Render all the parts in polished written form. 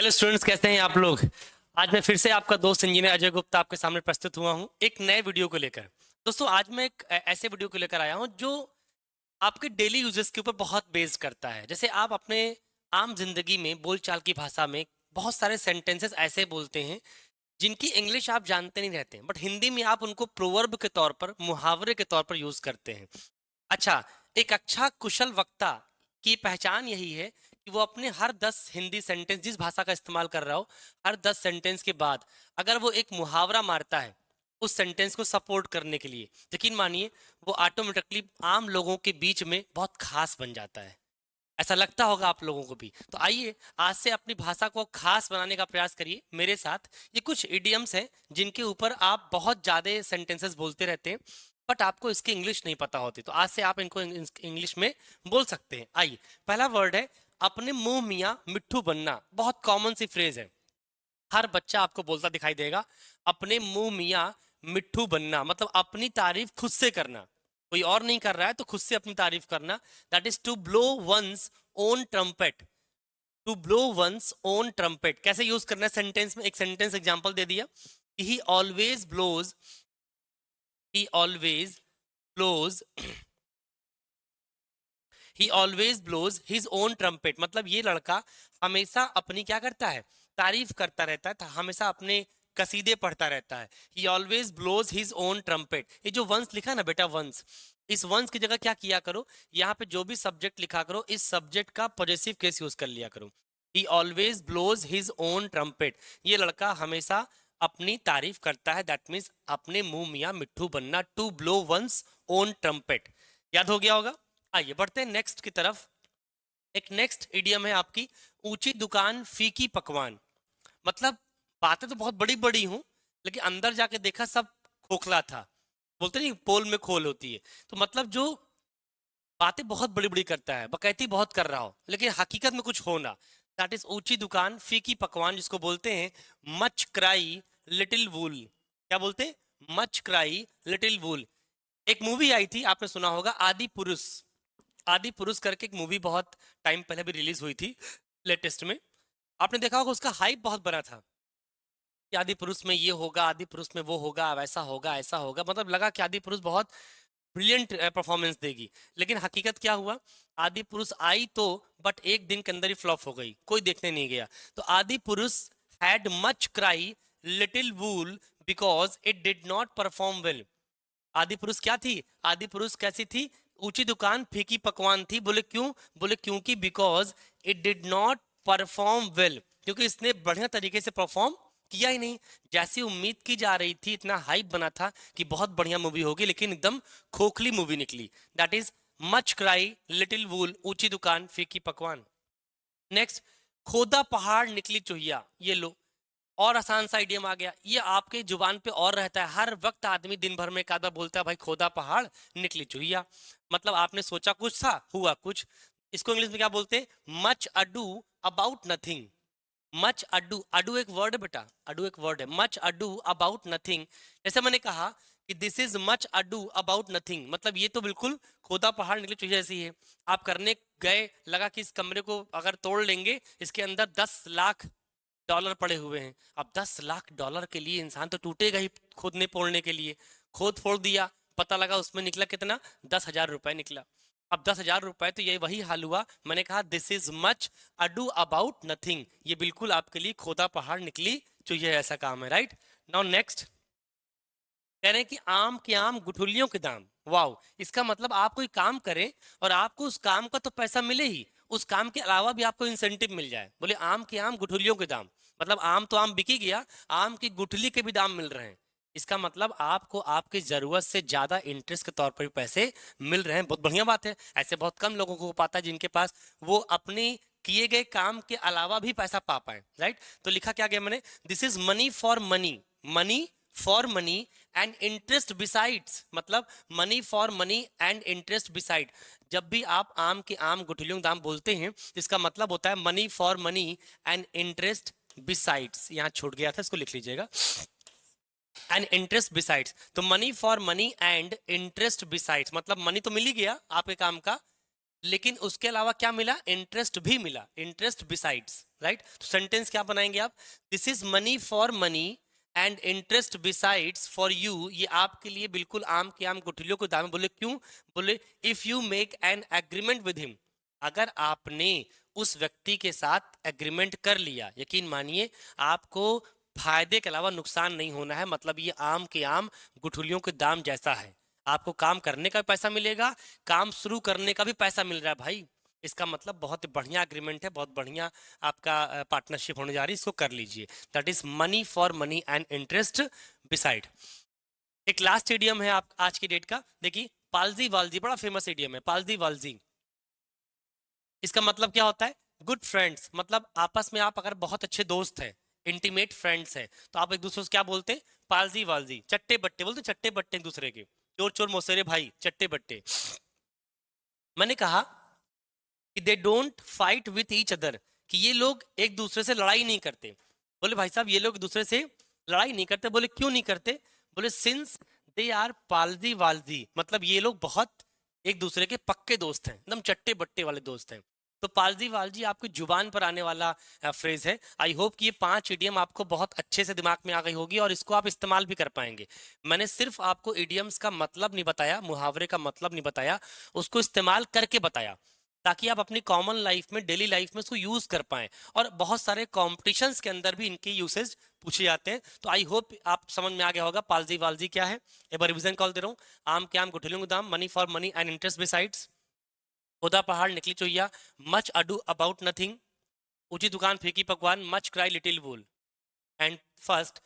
Hello students, कैसे हैं आप लोग। आज मैं फिर से आपका दोस्त इंजीनियर अजय गुप्ता आपके सामने प्रस्तुत हुआ हूं एक नए वीडियो को लेकर। दोस्तों, आज मैं एक ऐसे वीडियो को लेकर आया हूं जो आपके डेली यूजेस के ऊपर बहुत बेस्ड करता है। जैसे आप अपने आम जिंदगी में बोलचाल की भाषा में बहुत सारे सेंटेंसेस ऐसे बोलते हैं जिनकी इंग्लिश आप जानते नहीं रहते, बट हिंदी में आप उनको प्रोवर्ब के तौर पर, मुहावरे के तौर पर यूज करते हैं। अच्छा, एक अच्छा कुशल वक्ता की पहचान यही है कि वो अपने हर 10 हिंदी सेंटेंस, जिस भाषा का इस्तेमाल कर रहा हो, हर 10 सेंटेंस के बाद अगर वो एक मुहावरा मारता है उस सेंटेंस को सपोर्ट करने के लिए, यकीन मानिए वो ऑटोमेटिकली आम लोगों के बीच में बहुत खास बन जाता है। ऐसा लगता होगा आप लोगों को भी। तो आइए आज से अपनी भाषा को खास बनाने का प्रयास करिए मेरे साथ। ये कुछ इडियम्स हैं जिनके ऊपर आप बहुत ज़्यादा सेंटेंसेस बोलते रहते हैं, बट आपको इसकी इंग्लिश नहीं पता होती। तो आज से आप इनको इंग्लिश में बोल सकते हैं। आइए, पहला वर्ड है अपने मुंह मियाँ मिट्ठू बनना। बहुत कॉमन सी फ्रेज है, हर बच्चा आपको बोलता दिखाई देगा। अपने मुंह मियाँ मिट्ठू बनना मतलब अपनी तारीफ खुद से करना, कोई और नहीं कर रहा है तो खुद से अपनी तारीफ करना। That is to blow one's own trumpet. To blow one's own trumpet कैसे यूज करना है सेंटेंस में, एक सेंटेंस एग्जांपल दे दिया। He always blows, he always blows, he always blows his own trumpet मतलब ये लड़का हमेशा अपनी क्या करता है, तारीफ करता रहता है, हमेशा अपने कसीदे पढ़ता रहता है। He always blows his own trumpet. ये जो वंस लिखा ना बेटा, वंस, इस वंस की जगह क्या किया करो, यहाँ पे जो भी सब्जेक्ट लिखा करो इस सब्जेक्ट का पॉजिटिव केस यूज कर लिया करो। He always blows his own trumpet, ये लड़का हमेशा अपनी तारीफ करता है। दैट मीन्स अपने मुंह मियाँ मिट्ठू बनना, to blow one's own trumpet. याद हो गया होगा। आइए बढ़ते हैं नेक्स्ट की तरफ। एक नेक्स्ट इडियम है आपकी, ऊंची दुकान फीकी पकवान। मतलब बातें तो बहुत बड़ी बड़ी हूं लेकिन अंदर जाके देखा सब खोखला था। बोलते नहीं पोल में खोल होती है। तो मतलब जो बातें बहुत बड़ी बड़ी करता है, बकैती बहुत कर रहा हो लेकिन हकीकत में कुछ हो ना, दैट इज ऊंची दुकान फीकी पकवान, जिसको बोलते हैं मच क्राई लिटिल वूल। क्या बोलते हैं? मच क्राई लिटिल वूल। एक मूवी आई थी, आपने सुना होगा, आदि पुरुष। आदि पुरुष करके एक मूवी बहुत टाइम पहले भी रिलीज हुई थी, लेटेस्ट में। आपने देखा होगा उसका हाइप बहुत बड़ा था कि आदि पुरुष में ये होगा, आदि पुरुष में वो होगा, वैसा होगा, ऐसा होगा। मतलब लगा कि आदि पुरुष बहुत ब्रिलियंट परफॉर्मेंस देगी। लेकिन हकीकत क्या हुआ, आदि पुरुष आई तो बट एक दिन के अंदर ही फ्लॉप हो गई, कोई देखने नहीं गया। तो आदि पुरुष had much cry little wool because it did not perform well. आदि पुरुष क्या थी? आदि पुरुष कैसी थी? ऊंची दुकान फीकी पकवान थी। बोले क्यों? बोले क्योंकि because it did not perform well, क्योंकि इसने बढ़िया तरीके से परफॉर्म किया ही नहीं। जैसी उम्मीद की जा रही थी, इतना हाइप बना था कि बहुत बढ़िया मूवी होगी, लेकिन एकदम खोखली मूवी निकली। That is much cry little wool, ऊंची दुकान फीकी पकवान। नेक्स्ट, खोदा पहाड़ निकली चुहिया। ये लो, और आसान सा आइडियम आ गया। ये आपके जुबान पे और रहता है, हर वक्त आदमी दिन भर में एक आधा बोलता है भाई खोदा पहाड़ निकली चुहिया। मतलब आपने सोचा कुछ था, हुआ कुछ। इसको इंग्लिश में क्या बोलते हैं? Much ado about nothing. Much ado, ado एक वर्ड है बेटा, अडू एक वर्ड है। मच अडू अबाउट नथिंग, जैसे मैंने कहा कि this is much ado about nothing, मतलब ये तो बिल्कुल खोदा पहाड़ निकली चुहिया जैसी है। आप करने गए, लगा कि इस कमरे को अगर तोड़ लेंगे, इसके अंदर 10 लाख डॉलर पड़े हुए हैं। अब 10 लाख डॉलर के लिए इंसान तो टूटेगा ही खोदने फोड़ने के लिए। खोद फोड़ दिया, पता लगा उसमें निकला कितना? 10,000 रुपए निकला। अब 10,000 रुपए तो ये वही हाल हुआ। मैंने कहा this is much ado about nothing, ये बिल्कुल आपके लिए खोदा पहाड़ निकली चुहिया ऐसा काम है। राइट नाउ नेक्स्ट, कह रहे हैं कि आम के आम गुठलियों के दाम। वाओ, इसका मतलब आप कोई काम करें और आपको उस काम का तो पैसा मिले ही, उस काम के अलावा भी आपको इंसेंटिव मिल जाए। बोले आम के आम गुठलियों के दाम, मतलब आम तो आम बिक ही गया, आम की गुठली के भी दाम मिल रहे हैं। इसका मतलब आपको आपकी जरूरत से ज्यादा इंटरेस्ट के तौर पर भी पैसे मिल रहे हैं। बहुत बढ़िया बात है। ऐसे बहुत कम लोगों को पता है जिनके पास वो अपनी किए गए काम के अलावा भी पैसा पा पाए। राइट, तो लिखा क्या गया मैंने? This is money for money, money for money and interest besides, मतलब money for money and interest beside. जब भी आप आम के आम गुठलियों के दाम बोलते हैं, इसका मतलब होता है money for money and interest besides. यहां छूट गया था, इसको लिख लीजिएगा, एंड इंटरेस्ट बिसाइड्स। तो money for money and interest besides मतलब मनी तो मिल ही गया आपके काम का, लेकिन उसके अलावा क्या मिला? इंटरेस्ट भी मिला, इंटरेस्ट बिसाइड्स। राइट। तो सेंटेंस क्या बनाएंगे आप, this is money for money and interest besides for you, ये आपके लिए बिल्कुल आम के आम गुठलियों को दाम। बोले क्यों, बोले if you make an agreement with him, अगर आपने उस व्यक्ति के साथ एग्रीमेंट कर लिया, यकीन मानिए आपको फायदे के अलावा नुकसान नहीं होना है। मतलब ये आम के आम गुठलियों के दाम जैसा है, आपको काम करने का भी पैसा मिलेगा, काम शुरू करने का भी पैसा मिल रहा है भाई। इसका मतलब बहुत बढ़िया एग्रीमेंट है, बहुत बढ़िया आपका पार्टनरशिप होने जा रही है, इसको कर लीजिए। That is money for money and interest beside. एक लास्ट इडियम है आप आज की डेट का, देखिए पालजी वालजी, बड़ा फेमस इडियम है पालजी वालजी। इसका मतलब क्या होता है, गुड फ्रेंड्स, मतलब आपस में आप अगर बहुत अच्छे दोस्त हैं, इंटीमेट फ्रेंड्स हैं, तो आप एक दूसरे से क्या बोलते हैं, पालजी वालजी, चट्टे बट्टे बोलते, चट्टे बट्टे एक दूसरे के, चोर चोर मौसेरे भाई, चट्टे बट्टे। मैंने कहा कि they don't fight with each other, कि ये लोग एक दूसरे से लड़ाई नहीं करते। बोले भाई साहब ये लोग एक दूसरे से लड़ाई नहीं करते, बोले क्यों नहीं करते, बोले सिंस दे आर पालजी वालजी, मतलब ये लोग बहुत एक दूसरे के पक्के दोस्त हैं, एकदम चट्टे बट्टे वाले दोस्त हैं। तो पालजी वालजी आपकी जुबान पर आने वाला फ्रेज है। आई होप कि ये 5 इडियम आपको बहुत अच्छे से दिमाग में आ गई होगी और इसको आप इस्तेमाल भी कर पाएंगे। मैंने सिर्फ आपको इडियम्स का मतलब नहीं बताया, मुहावरे का मतलब नहीं बताया, उसको इस्तेमाल करके बताया, ताकि आप अपनी कॉमन लाइफ में, डेली लाइफ में इसको यूज कर पाएं। और बहुत सारे कॉम्पिटिशन्स के अंदर भी इनके यूसेज पूछे जाते हैं। तो आई होप आप समझ में आ गया होगा पालजी वालजी क्या है। एक बार रिवीजन कॉल दे रहा हूँ, आम के आम गुठलियों के दाम, money for money and interest besides, खुदा पहाड़ निकली चोइया, मच अडू अबाउट नथिंग, ऊंची दुकान फीकी पकवान, much cry little wool, and first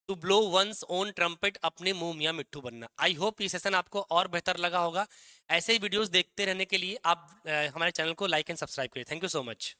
to blow one's own trumpet, अपने मुंह मियां मिट्ठू बनना। आई होप ये सेशन आपको और बेहतर लगा होगा। ऐसे ही वीडियोस देखते रहने के लिए आप हमारे चैनल को लाइक एंड सब्सक्राइब करिए। Thank you so much.